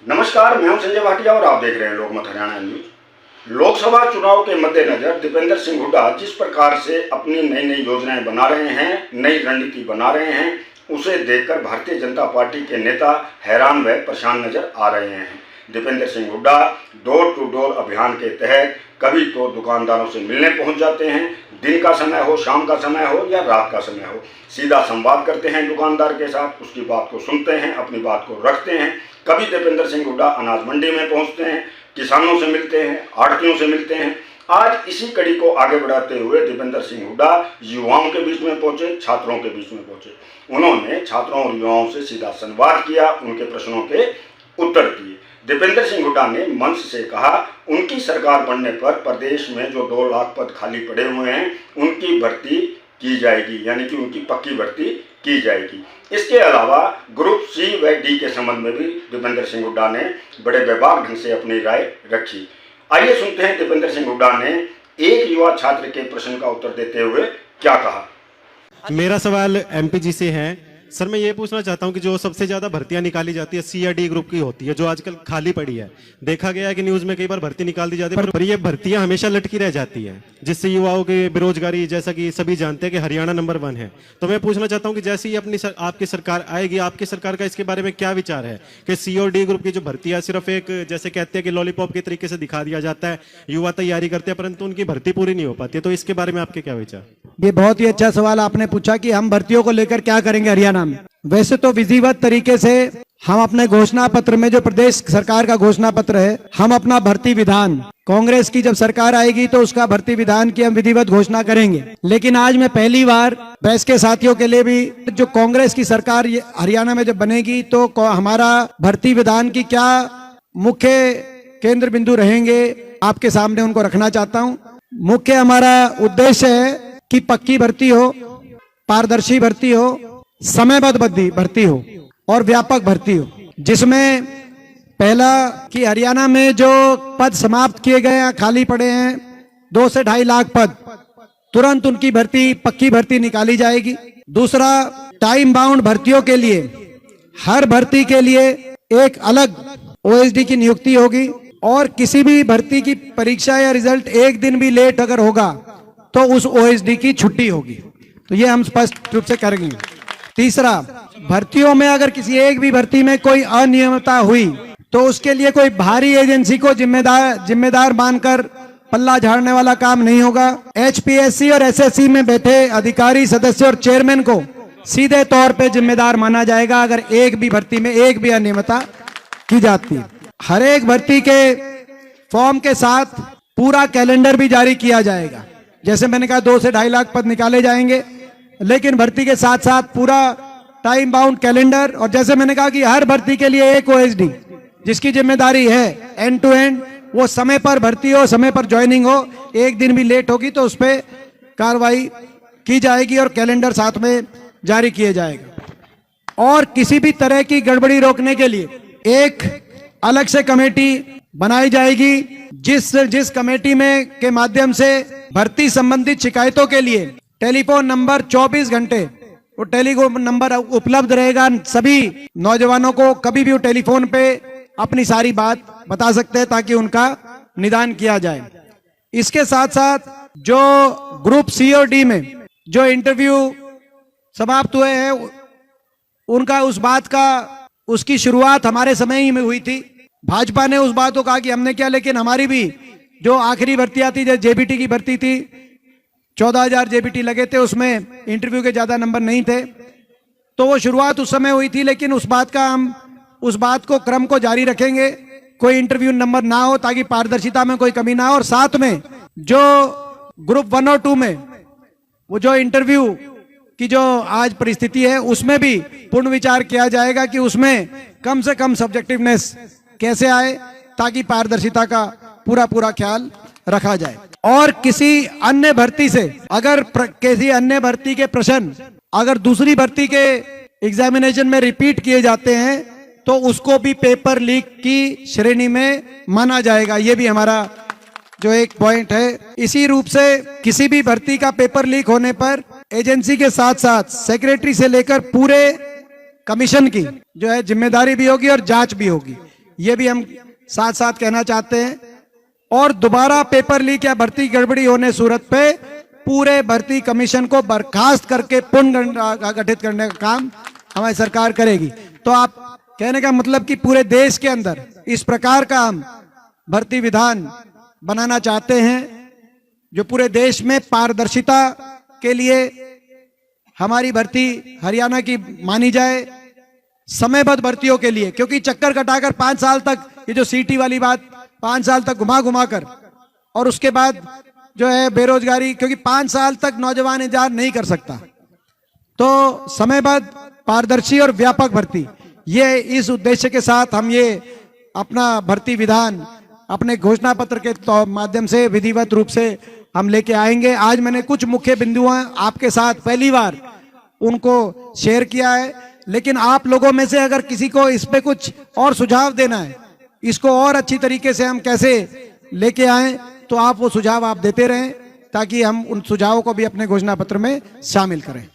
नमस्कार, मैं हूं संजय भाटिया और आप देख रहे हैं लोकमत हरियाणा न्यूज। लोकसभा चुनाव के मद्देनजर दीपेंद्र सिंह हुड्डा जिस प्रकार से अपनी नई नई योजनाएं बना रहे हैं, नई रणनीति बना रहे हैं, उसे देखकर भारतीय जनता पार्टी के नेता हैरान व परेशान नजर आ रहे हैं। Deepender Singh Hooda door to door अभियान के तहत कभी तो दुकानदारों से मिलने पहुंच जाते हैं, दिन का समय हो, शाम का समय हो या रात का समय हो, सीधा संवाद करते हैं दुकानदार के साथ, उसकी बात को सुनते हैं, अपनी बात को रखते हैं। कभी दीपेंद्र सिंह हुड्डा अनाज मंडी में पहुंचते हैं, किसानों से मिलते हैं, आढ़तियों से मिलते हैं। आज इसी कड़ी को आगे बढ़ाते हुए दीपेंद्र सिंह हुड्डा युवाओं के बीच में पहुंचे, छात्रों के बीच में पहुंचे। उन्होंने छात्रों और युवाओं से सीधा संवाद किया, उनके प्रश्नों के उत्तर दिए। दीपेंद्र सिंह हुड्डा ने मंच से कहा, उनकी सरकार बनने पर प्रदेश में जो 2 लाख पद खाली पड़े हुए हैं उनकी भर्ती की जाएगी, यानी कि उनकी पक्की भर्ती की जाएगी। इसके अलावा ग्रुप सी व डी के संबंध में भी दीपेंद्र सिंह हुड्डा ने बड़े बेबाक ढंग से अपनी राय रखी। आइए सुनते हैं दीपेंद्र सिंह हुड्डा ने एक युवा छात्र के प्रश्न का उत्तर देते हुए क्या कहा। मेरा सवाल एमपीजी से है। सर, मैं ये पूछना चाहता हूँ कि जो सबसे ज्यादा भर्तियां निकाली जाती है सी या डी ग्रुप की होती है, जो आजकल खाली पड़ी है। देखा गया है कि न्यूज में कई बार भर्ती निकाल दी जाती है, पर ये भर्तियां हमेशा लटकी रह जाती है, जिससे युवाओं की बेरोजगारी, जैसा कि सभी जानते हैं कि हरियाणा नंबर 1 है। तो मैं पूछना चाहता हूँ कि जैसे ही आपकी सरकार आएगी, आपकी सरकार का इसके बारे में क्या विचार है कि सी और डी ग्रुप की जो भर्तियां सिर्फ एक, जैसे कहते हैं कि लॉलीपॉप के तरीके से दिखा दिया जाता है, युवा तैयारी करते हैं परंतु उनकी भर्ती पूरी नहीं हो पाती है। तो इसके बारे में आपके क्या विचार? ये बहुत ही अच्छा सवाल आपने पूछा कि हम भर्तियों को लेकर क्या करेंगे हरियाणा में। वैसे तो विधिवत तरीके से हम अपने घोषणा पत्र में, जो प्रदेश सरकार का घोषणा पत्र है, हम अपना भर्ती विधान, कांग्रेस की जब सरकार आएगी तो उसका भर्ती विधान की हम विधिवत घोषणा करेंगे। लेकिन आज मैं पहली बार प्रेस के साथियों के लिए भी, जो कांग्रेस की सरकार हरियाणा में जब बनेगी तो हमारा भर्ती विधान की क्या मुख्य केंद्र बिंदु रहेंगे, आपके सामने उनको रखना चाहता हूँ। मुख्य हमारा उद्देश्य है कि पक्की भर्ती हो, पारदर्शी भर्ती हो, समयबद्ध भर्ती हो और व्यापक भर्ती हो, जिसमें पहला कि हरियाणा में जो पद समाप्त किए गए हैं, खाली पड़े हैं 2 से 2.5 लाख पद, तुरंत उनकी भर्ती, पक्की भर्ती निकाली जाएगी। दूसरा, टाइम बाउंड भर्तियों के लिए हर भर्ती के लिए एक अलग ओएसडी की नियुक्ति होगी और किसी भी भर्ती की परीक्षा या रिजल्ट एक दिन भी लेट अगर होगा तो उस ओएसडी की छुट्टी होगी। तो ये हम स्पष्ट रूप से करेंगे। तीसरा, भर्तियों में अगर किसी एक भी भर्ती में कोई अनियमितता हुई तो उसके लिए कोई बाहरी एजेंसी को जिम्मेदार मानकर पल्ला झाड़ने वाला काम नहीं होगा। एचपीएससी और एसएससी में बैठे अधिकारी, सदस्य और चेयरमैन को सीधे तौर पे जिम्मेदार माना जाएगा अगर एक भी भर्ती में एक भी अनियमितता की जाती है। हर एक भर्ती के फॉर्म के साथ पूरा कैलेंडर भी जारी किया जाएगा। जैसे मैंने कहा 2 से 2.5 लाख पद निकाले जाएंगे, लेकिन भर्ती के साथ साथ पूरा टाइम बाउंड कैलेंडर, और जैसे मैंने कहा कि हर भर्ती के लिए एक ओएसडी जिसकी जिम्मेदारी है एंड टू एंड, वो समय पर भर्ती हो, समय पर ज्वाइनिंग हो, एक दिन भी लेट होगी तो उस पर कार्रवाई की जाएगी और कैलेंडर साथ में जारी किए जाएगा। और किसी भी तरह की गड़बड़ी रोकने के लिए एक अलग से कमेटी बनाई जाएगी, जिस कमेटी में के माध्यम से भर्ती संबंधित शिकायतों के लिए टेलीफोन नंबर 24 घंटे वो टेलीफोन नंबर उपलब्ध रहेगा। सभी नौजवानों को कभी भी वो टेलीफोन पे अपनी सारी बात बता सकते हैं ताकि उनका निदान किया जाए। इसके साथ साथ जो ग्रुप सी और डी में जो इंटरव्यू समाप्त हुए हैं उनका, उस बात का, उसकी शुरुआत हमारे समय ही में हुई थी। भाजपा ने उस बात को कहा कि हमने क्या, लेकिन हमारी भी जो आखिरी भर्तियां थी, जैसे जेबीटी की भर्ती थी, 14,000 जेबीटी लगे थे, उसमें इंटरव्यू के ज्यादा नंबर नहीं थे, तो वो शुरुआत उस समय हुई थी। लेकिन उस बात को क्रम को जारी रखेंगे, कोई इंटरव्यू नंबर ना हो ताकि पारदर्शिता में कोई कमी ना हो। और साथ में जो ग्रुप 1 और 2 में वो जो इंटरव्यू की जो आज परिस्थिति है, उसमें भी पूर्ण विचार किया जाएगा कि उसमें कम से कम सब्जेक्टिवनेस कैसे आए ताकि पारदर्शिता का पूरा ख्याल रखा जाए। और किसी अन्य भर्ती से, अगर किसी अन्य भर्ती के प्रश्न अगर दूसरी भर्ती के एग्जामिनेशन में रिपीट किए जाते हैं तो उसको भी पेपर लीक की श्रेणी में माना जाएगा। ये भी हमारा जो एक पॉइंट है। इसी रूप से किसी भी भर्ती का पेपर लीक होने पर एजेंसी के साथ साथ सेक्रेटरी से लेकर पूरे कमीशन की जो है जिम्मेदारी भी होगी और जांच भी होगी। ये भी हम साथ साथ कहना चाहते हैं। और दोबारा पेपर लीक या भर्ती गड़बड़ी होने सूरत पे पूरे भर्ती कमीशन को बर्खास्त करके पुनर्गठित करने का काम हमारी सरकार करेगी। तो आप कहने का मतलब कि पूरे देश के अंदर इस प्रकार का हम भर्ती विधान बनाना चाहते हैं जो पूरे देश में पारदर्शिता के लिए हमारी भर्ती हरियाणा की मानी जाए, समयबद्ध भर्तियों के लिए, क्योंकि चक्कर कटाकर 5 साल तक ये जो सीटी वाली बात 5 साल तक घुमा घुमा कर और उसके बाद जो है बेरोजगारी, क्योंकि 5 साल तक नौजवान इंतजार नहीं कर सकता। तो समयबद्ध, पारदर्शी और व्यापक भर्ती, ये इस उद्देश्य के साथ हम ये अपना भर्ती विधान अपने घोषणा पत्र के माध्यम से विधिवत रूप से हम लेके आएंगे। आज मैंने कुछ मुख्य बिंदु आपके साथ पहली बार उनको शेयर किया है, लेकिन आप लोगों में से अगर किसी को इस पे कुछ और सुझाव देना है, इसको और अच्छी तरीके से हम कैसे लेके आएं, तो आप वो सुझाव आप देते रहें ताकि हम उन सुझावों को भी अपने घोषणा पत्र में शामिल करें।